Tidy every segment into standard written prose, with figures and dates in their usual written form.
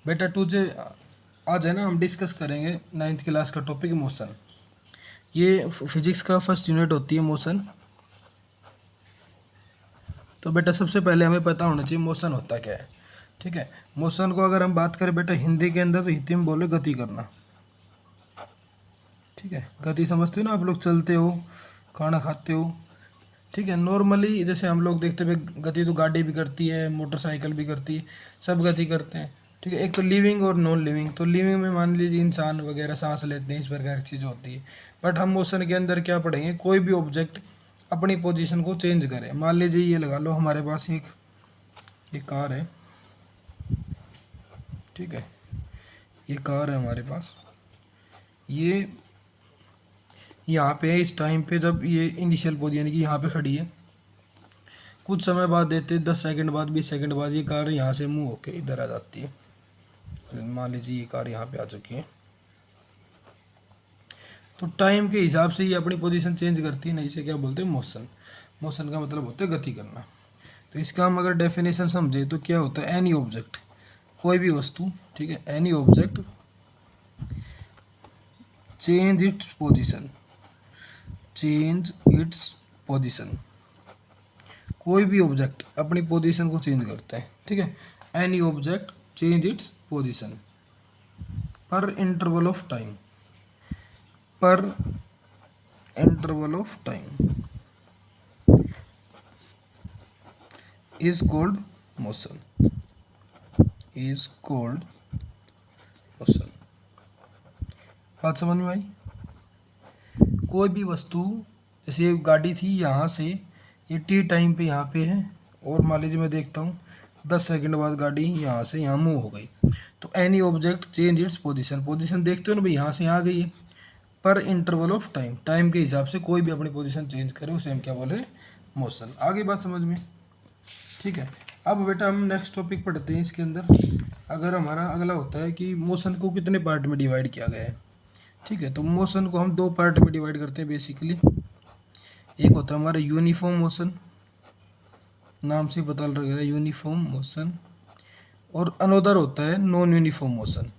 बेटा तुझे आज है ना, हम डिस्कस करेंगे 9th क्लास का टॉपिक मोशन। ये फिजिक्स का फर्स्ट यूनिट होती है मोशन। तो बेटा सबसे पहले हमें पता होना चाहिए मोशन होता क्या है। ठीक है, मोशन को अगर हम बात करें बेटा हिंदी के अंदर, तो हिंदी में बोले गति करना। ठीक है, गति समझते हो ना आप लोग, चलते हो, खाना खाते हो। ठीक है, नॉर्मली जैसे हम लोग देखते हुए गति तो गाड़ी भी करती है, मोटरसाइकिल भी करती है, सब गति करते हैं। ठीक है, एक तो लिविंग और नॉन लिविंग। तो लिविंग में मान लीजिए इंसान वगैरह सांस लेते हैं, इस प्रकार की चीज़ होती है। बट हम मोशन के अंदर क्या पढ़ेंगे, कोई भी ऑब्जेक्ट अपनी पोजीशन को चेंज करे। मान लीजिए ये लगा लो, हमारे पास एक कार है। ठीक है, ये कार है हमारे पास। ये यहाँ पे इस टाइम पे जब ये इनिशियल पोजीशन यानी कि यहाँ पे खड़ी है, कुछ समय बाद देते 10 सेकंड बाद 20 सेकंड बाद ये कार यहाँ से मूव होके इधर आ जाती है। मान लीजिए ये कार यहाँ पे आ चुकी है, तो टाइम के हिसाब से ये अपनी पोजीशन चेंज करती है ना। इसे क्या बोलते हैं, मोशन। मोशन का मतलब होता है गति करना। तो इसका हम अगर डेफिनेशन समझे तो क्या होता है, एनी ऑब्जेक्ट, कोई भी वस्तु। ठीक है, any object change its position, change its position. कोई भी ऑब्जेक्ट अपनी पोजीशन को चेंज करता है। ठीक है, any object change its position पर इंटरवल ऑफ टाइम, पर interval of time is called motion, is called motion. बात समझ में आई? कोई भी वस्तु, जैसे ये गाड़ी थी, यहाँ से ये टी टाइम पे यहाँ पे है, और मान लीजिए मैं देखता हूँ 10 सेकंड बाद गाड़ी यहाँ से यहाँ मूव हो गई। तो any object change its position, position देखते हो ना भाई, यहाँ से यहाँ गई है। पर इंटरवल ऑफ टाइम, टाइम के हिसाब से कोई भी अपनी पोजीशन चेंज करे, उसे हम क्या बोले, मोशन। आगे बात समझ में? ठीक है, अब बेटा हम नेक्स्ट टॉपिक पढ़ते हैं। इसके अंदर अगर हमारा अगला होता है कि मोशन को कितने पार्ट में डिवाइड किया गया है। ठीक है, तो मोशन को हम 2 पार्ट में डिवाइड करते हैं बेसिकली। एक होता है हमारा यूनिफॉर्म मोशन, नाम से पता लग रहा है यूनिफॉर्म मोशन, और अनोदर होता है non uniform motion,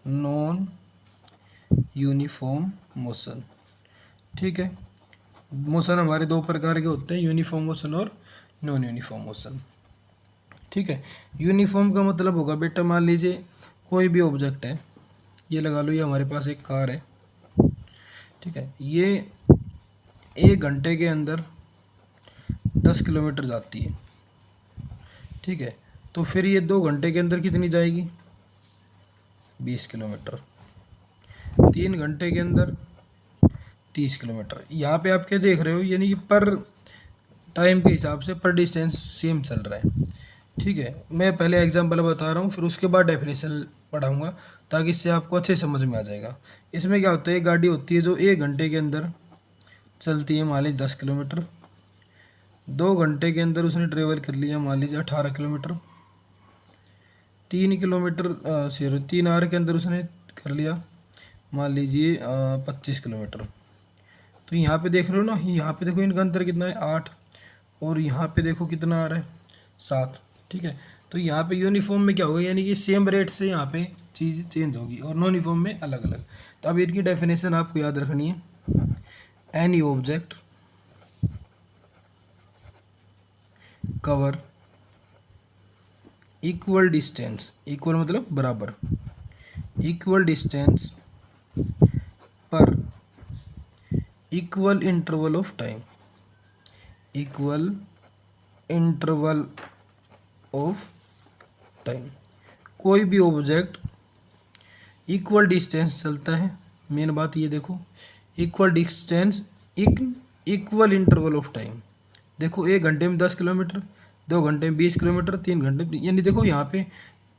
non uniform motion. ठीक है, मोशन हमारे 2 प्रकार के होते हैं, यूनिफॉर्म मोशन और नॉन यूनिफॉर्म मोशन। ठीक है, यूनिफॉर्म का मतलब होगा बेटा, मान लीजिए कोई भी ऑब्जेक्ट है, ये लगा लो, ये हमारे पास एक कार है। ठीक है, ये 1 घंटे के अंदर 10 किलोमीटर जाती है। ठीक है, तो फिर ये 2 घंटे के अंदर कितनी जाएगी, 20 किलोमीटर। 3 घंटे के अंदर 30 किलोमीटर। यहाँ पे आप क्या देख रहे हो, यानी कि पर टाइम के हिसाब से पर डिस्टेंस सेम चल रहा है। ठीक है, मैं पहले एग्जांपल बता रहा हूँ, फिर उसके बाद डेफिनेशन पढ़ाऊँगा, ताकि इससे आपको अच्छे समझ में आ जाएगा। इसमें क्या होता है, एक गाड़ी होती है जो 1 घंटे के अंदर चलती है, मान लीजिए 10 किलोमीटर। 2 घंटे के अंदर उसने ट्रेवल कर लिया, मान लीजिए 18 किलोमीटर। 3 आवर के अंदर उसने कर लिया, मान लीजिए 25 किलोमीटर। तो यहाँ पे देख रहे हो ना, यहाँ पे देखो इनका अंतर कितना है, 8, और यहाँ पे देखो कितना आ रहा है, 7। ठीक है, तो यहाँ पे यूनिफॉर्म में क्या होगा, यानी कि सेम रेट से यहाँ पे चीज़ चेंज होगी, और नॉन यूनिफॉर्म में अलग अलग। तो अब इनकी डेफिनेशन आपको याद रखनी है। Any object cover equal distance, equal मतलब बराबर, इक्वल डिस्टेंस पर equal interval of time, equal interval of time. कोई भी ऑब्जेक्ट इक्वल डिस्टेंस चलता है, मेन बात ये देखो, equal distance equal interval of time. देखो 1 घंटे में 10 किलोमीटर, 2 घंटे में 20 किलोमीटर, 3 घंटे में, यानी देखो यहाँ पे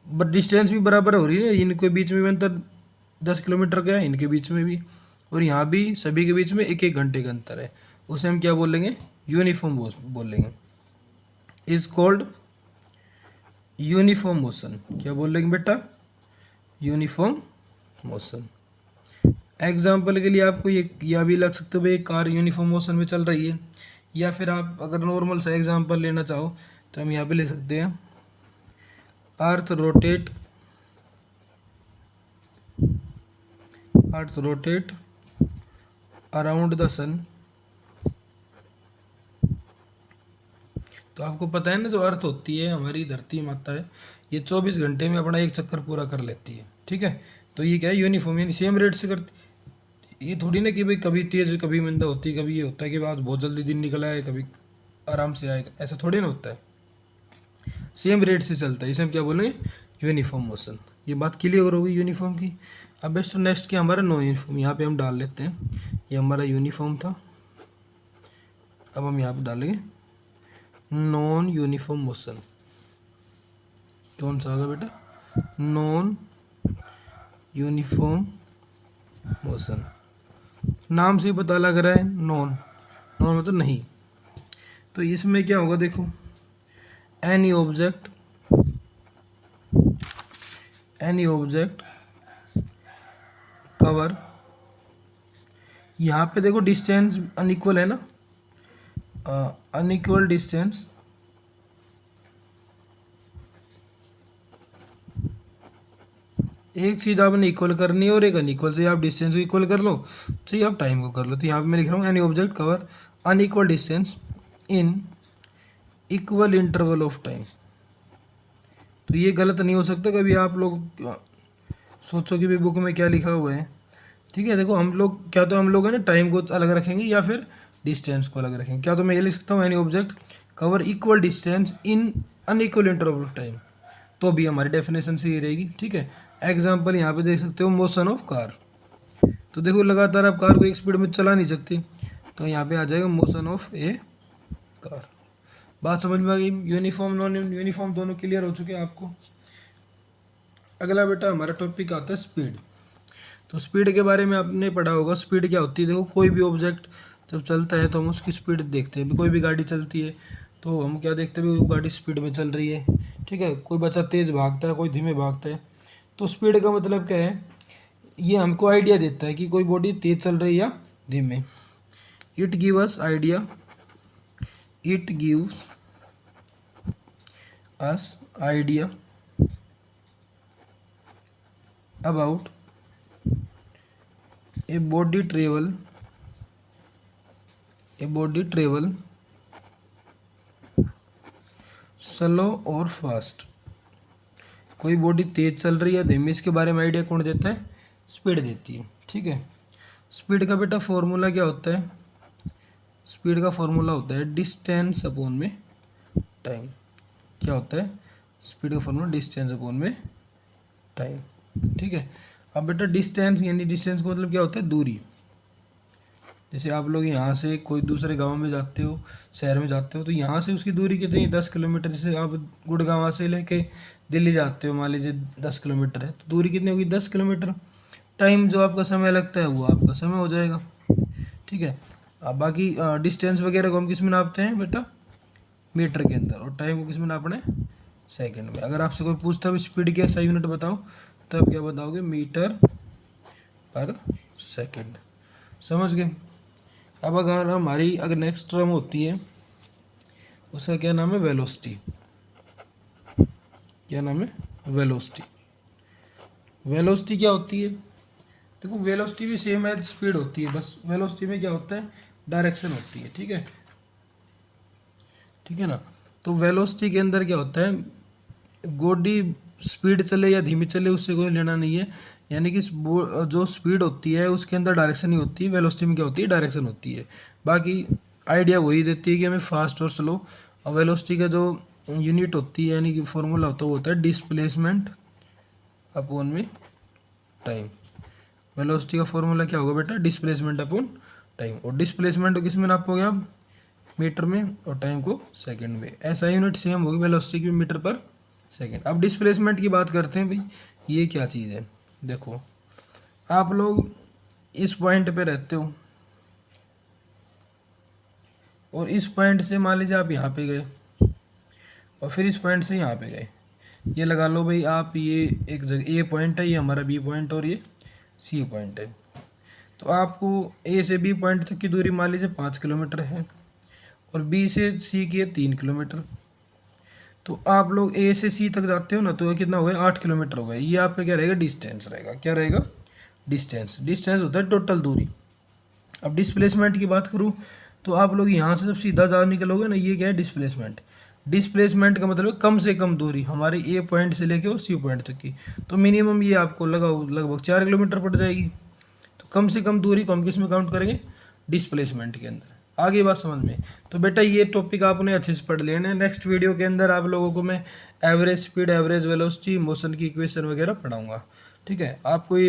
डिस्टेंस भी बराबर हो रही है। इनके बीच में भी अंतर 10 किलोमीटर का है, इनके बीच में भी, और यहाँ भी सभी के बीच में 1-1 घंटे का अंतर है। उसे हम क्या बोलेंगे, यूनिफॉर्म बोलेंगे, इज कॉल्ड यूनिफॉर्म मोशन। क्या बोलेंगे बेटा, यूनिफॉर्म मोशन। एग्जाम्पल के लिए आपको ये या भी लग सकते हो भाई, कार यूनिफॉर्म मोशन में चल रही है, या फिर आप अगर नॉर्मल सा एग्जाम्पल लेना चाहो तो हम यहाँ पे ले सकते हैं, earth rotate earth rotate around the sun. तो आपको पता है ना, जो अर्थ होती है हमारी धरती माता है, ये 24 घंटे में अपना एक चक्कर पूरा कर लेती है। ठीक है, तो ये क्या है, यूनिफॉर्म यानी सेम रेट से करती। ये थोड़ी ना कि भाई कभी तेज कभी मंदा होती है, कभी ये होता है कि आज बहुत जल्दी दिन निकल आए, कभी आराम से आएगा, ऐसा थोड़ी ना होता है। सेम रेट से चलता है, इसे हम क्या बोलेंगे, यूनिफॉर्म मोशन। ये बात क्लियर होगी यूनिफॉर्म की। अब बेस्ट नेक्स्ट क्या हमारा नॉन यूनिफॉर्म, यहाँ पे हम डाल लेते हैं, ये हमारा यूनिफॉर्म था, अब हम यहाँ पे डालेंगे नॉन यूनिफॉर्म मोशन। कौन सा होगा बेटा, नॉन यूनिफॉर्म मोशन। नाम से ही पता लग रहा है, नॉन, नॉन मतलब नहीं। तो इसमें क्या होगा देखो, एनी ऑब्जेक्ट कवर, यहाँ पे देखो डिस्टेंस अनइक्वल है ना, अनइक्वल डिस्टेंस एक चीज़ आपने इक्वल करनी है और एक अनइक्वल से आप डिस्टेंस को इक्वल कर लो, चाहिए आप टाइम को कर लो। तो यहाँ पे मैं लिख रहा हूँ any object cover unequal distance in equal interval of time. तो ये गलत नहीं हो सकता, कभी आप लोग सोचो कि भाई बुक में क्या लिखा हुआ है। ठीक है, देखो हम लोग क्या, तो हम लोग है ना टाइम को अलग रखेंगे या फिर डिस्टेंस को अलग रखेंगे। क्या तो मैं ये लिख सकता हूँ any object cover equal distance in unequal interval of time, तो भी हमारी डेफिनेशन से ये रहेगी। ठीक है, एग्जाम्पल यहाँ पे देख सकते हो, मोशन ऑफ कार। तो देखो लगातार आप कार को एक स्पीड में चला नहीं सकती, तो यहाँ पे आ जाएगा मोशन ऑफ ए कार। बात समझ में आ गई, यूनिफॉर्म नॉन यूनिफॉर्म दोनों क्लियर हो चुके हैं आपको। अगला बेटा हमारा टॉपिक आता है स्पीड। तो स्पीड के बारे में आपने पढ़ा होगा, स्पीड क्या होती है। देखो कोई भी ऑब्जेक्ट जब चलता है तो हम उसकी स्पीड देखते हैं। कोई भी गाड़ी चलती है तो हम क्या देखते हैं, वो गाड़ी स्पीड में चल रही है। ठीक है, कोई बच्चा तेज़ भागता है, कोई धीमे भागता है। तो स्पीड का मतलब क्या है, ये हमको आइडिया देता है कि कोई बॉडी तेज़ चल रही है या धीमे। It give us idea, it gives us idea about a body travel slow और फास्ट। कोई बॉडी तेज चल रही है धीमी, इसके बारे में आइडिया कौन देता है, स्पीड देती है। ठीक है, स्पीड का बेटा फॉर्मूला क्या होता है, स्पीड का फॉर्मूला होता है डिस्टेंस अपॉन में टाइम। क्या होता है, स्पीड का फॉर्मूला डिस्टेंस अपॉन में टाइम। ठीक है, अब बेटा डिस्टेंस यानी डिस्टेंस का मतलब क्या होता है, दूरी। जैसे आप लोग यहाँ से कोई दूसरे गांव में जाते हो, शहर में जाते हो, तो यहाँ से उसकी दूरी कितनी, 10 किलोमीटर। जैसे आप गुड़गांव से लेके दिल्ली जाते हो, मान लीजिए 10 किलोमीटर है, तो दूरी कितनी होगी, 10 किलोमीटर। टाइम जो आपका समय लगता है वो आपका समय हो जाएगा। ठीक है, अब बाकी डिस्टेंस वगैरह को हम किस में नापते हैं बेटा, मीटर के अंदर, और टाइम को किस में नापना है, सेकेंड में। अगर आपसे कोई पूछता है स्पीड क्या सही यूनिट बताओ, तो आप क्या बताओगे, मीटर पर सेकेंड। समझ गए। अब अगर हमारी अगर नेक्स्ट टर्म होती है, उसका क्या नाम है, वेलोसिटी। क्या नाम है, वेलोसिटी। वेलोसिटी क्या होती है, देखो वेलोसिटी भी सेम एज स्पीड होती है, बस वेलोसिटी में क्या होता है, डायरेक्शन होती है। ठीक है, ठीक है ना। तो वेलोसिटी के अंदर क्या होता है, बॉडी स्पीड चले या धीमी चले उससे कोई लेना नहीं है, यानी कि जो स्पीड होती है उसके अंदर डायरेक्शन ही होती है, वेलोसिटी में क्या होती है, डायरेक्शन होती है। बाकी आइडिया वही देती है कि हमें फास्ट और स्लो। और वेलोसिटी का जो यूनिट होती है यानी कि फॉर्मूला होता है वो होता है डिस्प्लेसमेंट अपॉन में टाइम। वेलोसिटी का फॉर्मूला क्या होगा बेटा, डिस्प्लेसमेंट अपॉन टाइम। और डिस्प्लेसमेंट को किस में नापोगे आप, मीटर में, और टाइम को सेकंड में। ऐसा यूनिट सेम होगी वेलोसिटी की, मीटर पर सेकंड। अब डिस्प्लेसमेंट की बात करते हैं भाई, ये क्या चीज़ है। देखो आप लोग इस पॉइंट पे रहते हो और इस पॉइंट से मान लीजिए आप यहाँ पे गए और फिर इस पॉइंट से यहाँ पे गए। ये लगा लो भाई आप, ये एक जगह ए पॉइंट है, ये हमारा बी पॉइंट और ये सी पॉइंट है। तो आपको ए से बी पॉइंट तक की दूरी मान लीजिए 5 किलोमीटर है और बी से सी की है 3 किलोमीटर। तो आप लोग ए से सी तक जाते हो ना, तो कितना हो गया, 8 किलोमीटर हो गया। ये आपका क्या रहेगा, डिस्टेंस रहेगा। क्या रहेगा, डिस्टेंस, डिस्टेंस होता है टोटल दूरी। अब डिस्प्लेसमेंट की बात करूँ तो आप लोग यहाँ से जब सीधा जा निकलोगे ना, ये क्या है डिस्प्लेसमेंट। डिस्प्लेसमेंट का मतलब है कम से कम दूरी हमारे ए पॉइंट से लेके और सी पॉइंट तक की। तो मिनिमम ये आपको लगभग 4 किलोमीटर पड़ जाएगी। तो कम से कम दूरी को हम किस में काउंट करेंगे, डिस्प्लेसमेंट के अंदर। आगे बात समझ में। तो बेटा ये टॉपिक आपने अच्छे से पढ़ लेना है। नेक्स्ट वीडियो के अंदर आप लोगों को मैं average speed, average velocity, motion की इक्वेशन वगैरह पढ़ाऊंगा। ठीक है, आपको ये